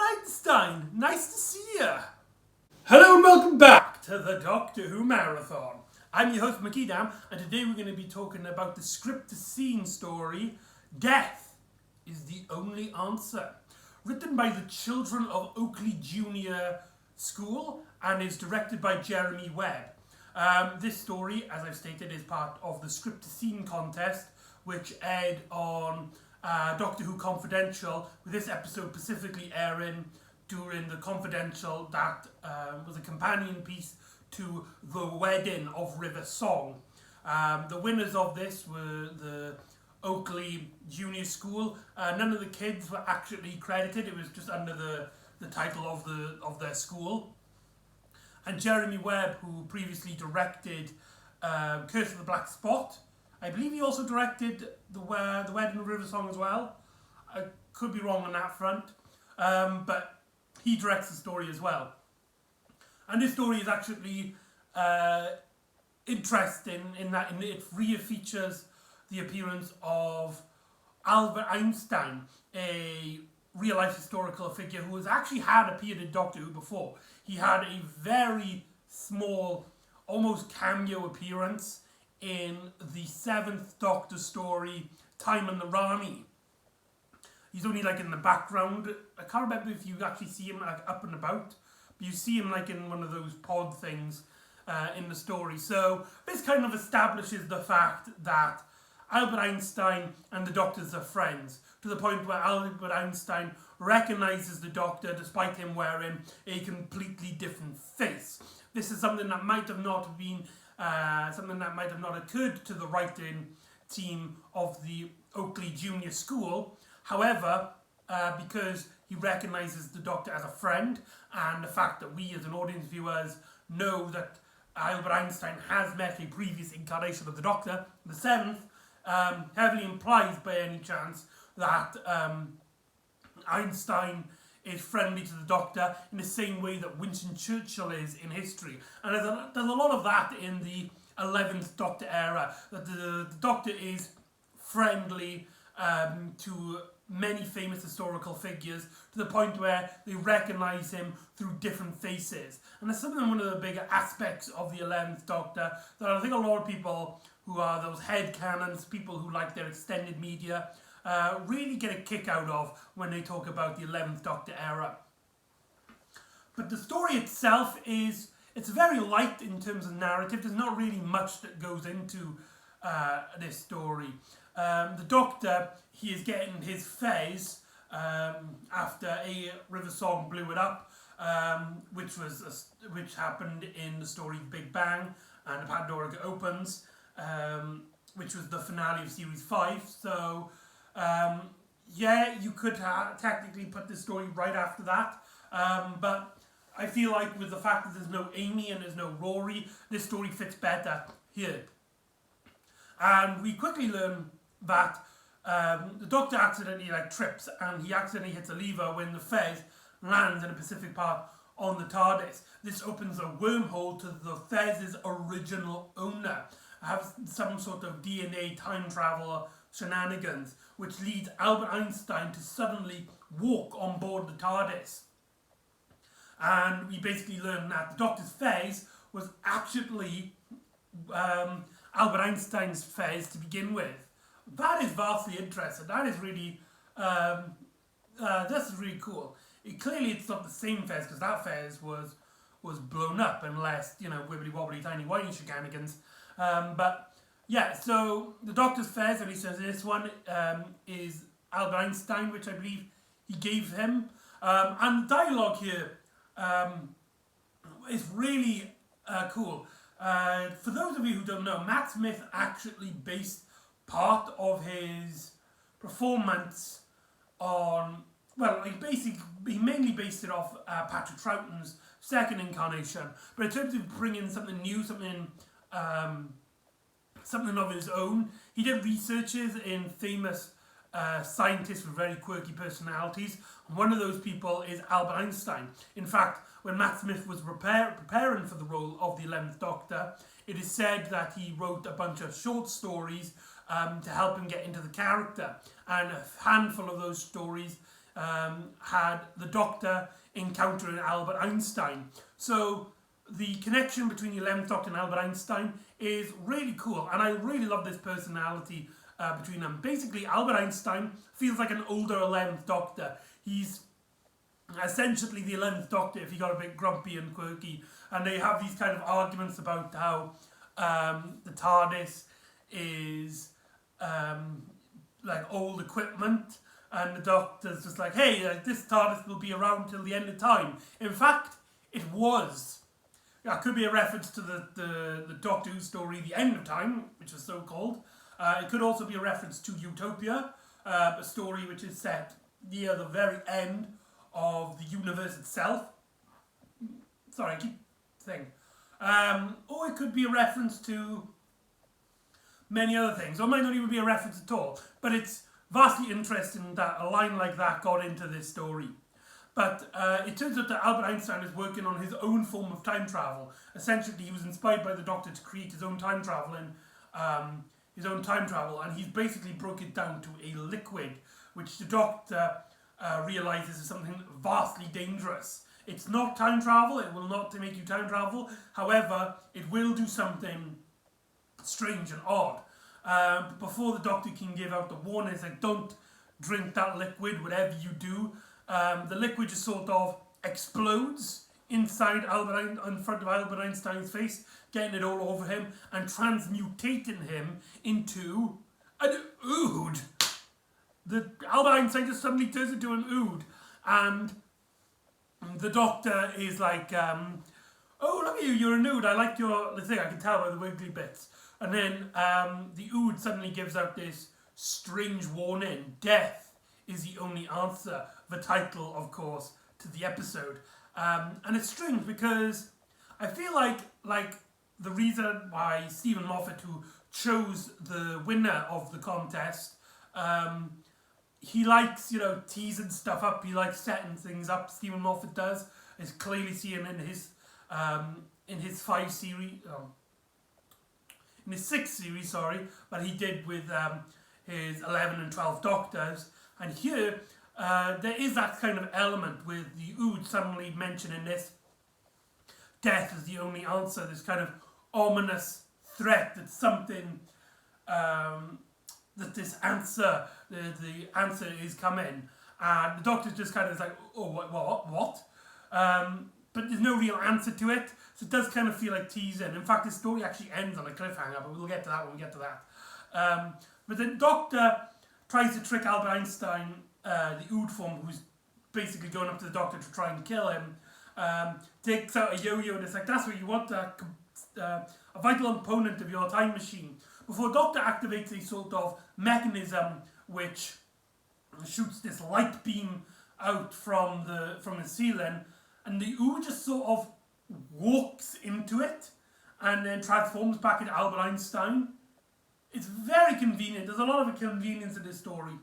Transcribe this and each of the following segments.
Einstein, nice to see you. Hello and welcome back to the Doctor Who Marathon. I'm your host McEdam, and today we're going to be talking about the script to scene story, Death is the Only Answer. Written by the children of Oakley Junior School and is directed by Jeremy Webb. This story, as I've stated, is part of the script to scene contest, which aired on Doctor Who Confidential, with this episode specifically airing during the Confidential that was a companion piece to The Wedding of River Song. The winners of this were the Oakley Junior School. None of the kids were actually credited, it was just under the title of their school. And Jeremy Webb, who previously directed Curse of the Black Spot, I believe he also directed the Wedding of River Song as well. I could be wrong on that front, but he directs the story as well. And this story is actually interesting in that it features the appearance of Albert Einstein, a real-life historical figure who has actually appeared in Doctor Who before. He had a very small, almost cameo appearance in the 7th Doctor story, Time and the Rani. He's only in the background. I can't remember if you actually see him up and about, but you see him in one of those pod things in the story. So this kind of establishes the fact that Albert Einstein and the Doctors are friends, to the point where Albert Einstein recognises the Doctor despite him wearing a completely different face. This is something that might have not occurred to the writing team of the Oakley Junior School. However, because he recognises the Doctor as a friend, and the fact that we as an audience viewers know that Albert Einstein has met a previous incarnation of the Doctor, the 7th, heavily implies by any chance that Einstein is friendly to the Doctor in the same way that Winston Churchill is in history. And there's a lot of that in the 11th Doctor era, that the Doctor is friendly to many famous historical figures, to the point where they recognise him through different faces. And that's one of the bigger aspects of the 11th Doctor that I think a lot of people who are those headcanons, people who like their extended media, really get a kick out of when they talk about the 11th Doctor era. But the story itself it's very light in terms of narrative. There's not really much that goes into this story. The Doctor, he is getting his phase after a River Song blew it up, which happened in the story Big Bang and the Pandora opens, which was the finale of Series 5. So, you could technically put this story right after that, but I feel like with the fact that there's no Amy and there's no Rory, this story fits better here. And we quickly learn that the Doctor accidentally trips, and he accidentally hits a lever when the Fez lands in a Pacific part on the TARDIS. This opens a wormhole to the Fez's original owner. Have some sort of DNA time travel shenanigans, which leads Albert Einstein to suddenly walk on board the TARDIS. And we basically learn that the Doctor's Fez was actually Albert Einstein's Fez to begin with. That is vastly interesting. That is really, this is really cool. Clearly it's not the same Fez, because that Fez was blown up, unless, wibbly wobbly tiny whitey shenanigans. But yeah, so the Doctor's Fez, at least as this one, is Albert Einstein, which I believe he gave him. And the dialogue here is really cool. For those of you who don't know, Matt Smith actually based part of his performance on, he mainly based it off Patrick Troughton's second incarnation. But in terms of bringing something new, something of his own, he did researches in famous scientists with very quirky personalities. And one of those people is Albert Einstein. In fact, when Matt Smith was preparing for the role of the 11th Doctor, it is said that he wrote a bunch of short stories to help him get into the character. And a handful of those stories had the Doctor encountering Albert Einstein. So the connection between the 11th Doctor and Albert Einstein is really cool, and I really love this personality between them. Basically, Albert Einstein feels like an older 11th Doctor. He's essentially the 11th Doctor if he got a bit grumpy and quirky, and they have these kind of arguments about how the TARDIS is like old equipment, and the Doctor's just like, hey, this TARDIS will be around till the end of time. In fact, it was. That could be a reference to the Doctor Who story, The End of Time, which was so called. It could also be a reference to Utopia, a story which is set near the very end of the universe itself. Sorry, I keep saying. Or it could be a reference to many other things, or it might not even be a reference at all. But it's vastly interesting that a line like that got into this story. But it turns out that Albert Einstein is working on his own form of time travel. Essentially, he was inspired by the Doctor to create his own time travel, and he's basically broke it down to a liquid, which the Doctor realizes is something vastly dangerous. It's not time travel, it will not make you time travel, however, it will do something strange and odd. But before the Doctor can give out the warning, it's like, don't drink that liquid, whatever you do. The liquid just sort of explodes inside in front of Albert Einstein's face, getting it all over him and transmutating him into an ood. Albert Einstein just suddenly turns into an ood, and the Doctor is like, oh, look at you, you're an ood, I like your thing, I can tell by the wiggly bits. And then the ood suddenly gives out this strange warning, death is the only answer, the title, of course, to the episode. And it's strange because I feel like the reason why Stephen Moffat, who chose the winner of the contest, he likes, teasing stuff up, he likes setting things up, Stephen Moffat does, is clearly seen in his 5 series, in his 6th series, but he did with his 11 and 12 Doctors. And here, there is that kind of element with the ood suddenly mentioning this. Death is the only answer, this kind of ominous threat that something, that this answer, the answer is coming. And the Doctor's just kind of like, oh, what? But there's no real answer to it, so it does kind of feel like teasing. In fact, the story actually ends on a cliffhanger, but we'll get to that when we get to that. But the Doctor tries to trick Albert Einstein, the ood form, who's basically going up to the Doctor to try and kill him, takes out a yo-yo, and it's like, that's what you want, a vital component of your time machine. Before Doctor activates a sort of mechanism which shoots this light beam out from the ceiling, and the ood just sort of walks into it and then transforms back into Albert Einstein. It's very convenient. There's a lot of convenience in this story.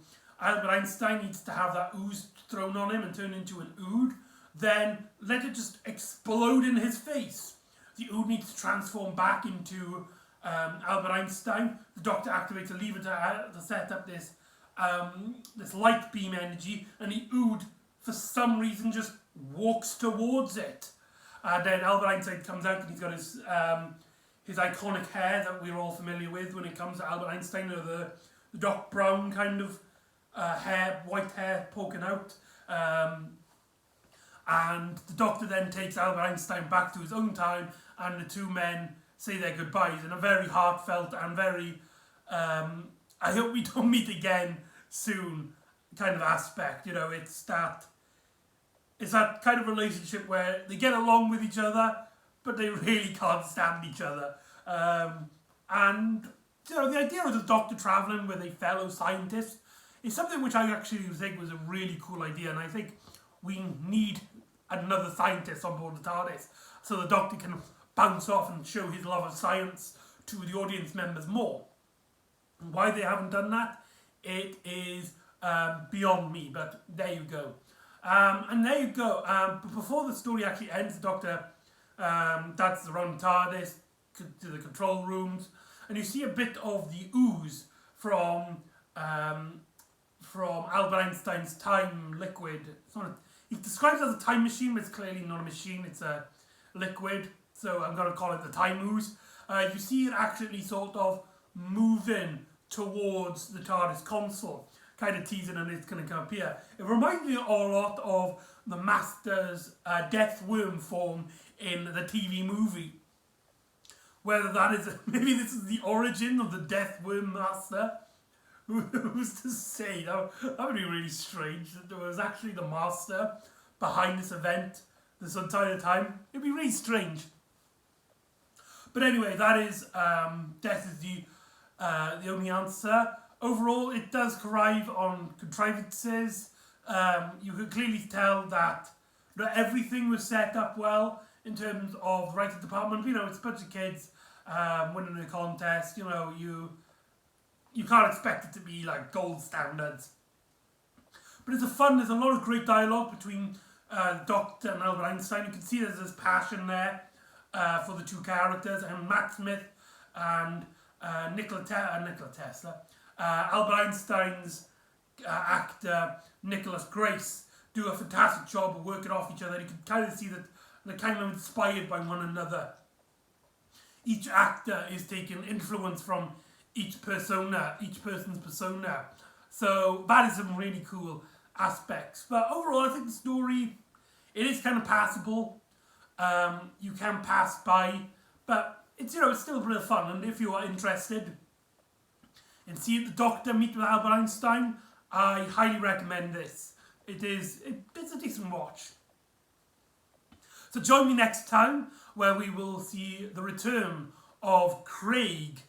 Albert Einstein needs to have that ooze thrown on him and turn into an ood. Then let it just explode in his face. The ood needs to transform back into Albert Einstein. The Doctor activates a lever to set up this light beam energy, and the ood, for some reason, just walks towards it. And then Albert Einstein comes out, and he's got his iconic hair that we're all familiar with when it comes to Albert Einstein, the Doc Brown kind of hair, white hair poking out. And the Doctor then takes Albert Einstein back to his own time, and the two men say their goodbyes in a very heartfelt and very I hope we don't meet again soon kind of aspect. It's that kind of relationship where they get along with each other, but they really can't stand each other. And the idea of the Doctor travelling with a fellow scientist is something which I actually think was a really cool idea, and I think we need another scientist on board the TARDIS so the Doctor can bounce off and show his love of science to the audience members more. Why they haven't done that, it is beyond me, but there you go. And there you go. But before the story actually ends, the Doctor dances around the TARDIS to the control rooms, and you see a bit of the ooze from from Albert Einstein's time liquid. He describes it as a time machine, but it's clearly not a machine, it's a liquid. So I'm going to call it the time ooze. You see it actually sort of moving towards the TARDIS console, kind of teasing and it's going to come up here. It reminds me a lot of the Master's death worm form in the TV movie. Whether that is, maybe this is the origin of the death worm Master. Who's to say? That would be really strange. That there was actually the Master behind this event this entire time. It'd be really strange. But anyway, that is death is the only answer. Overall, it does arrive on contrivances. You can clearly tell that everything was set up well in terms of the writing department. You know, it's a bunch of kids winning a contest. You know, you can't expect it to be like gold standards. But there's a lot of great dialogue between Doctor and Albert Einstein. You can see there's this passion there for the two characters, and Matt Smith and Nikola Tesla. Albert Einstein's actor Nicholas Grace do a fantastic job of working off each other. You can kind of see that they're kind of inspired by one another. Each actor is taking influence from each person's persona. So that is some really cool aspects. But overall, I think the story, it is kind of passable. You can pass by, but it's still a bit of fun. And if you are interested in seeing the Doctor meet with Albert Einstein, I highly recommend this. It's a decent watch. So join me next time where we will see the return of Craig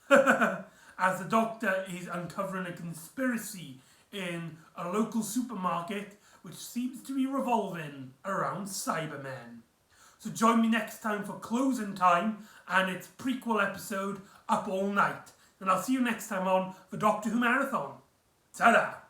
as the Doctor is uncovering a conspiracy in a local supermarket which seems to be revolving around Cybermen. So join me next time for Closing Time and its prequel episode, Up All Night. And I'll see you next time on the Doctor Who Marathon. Ta-da!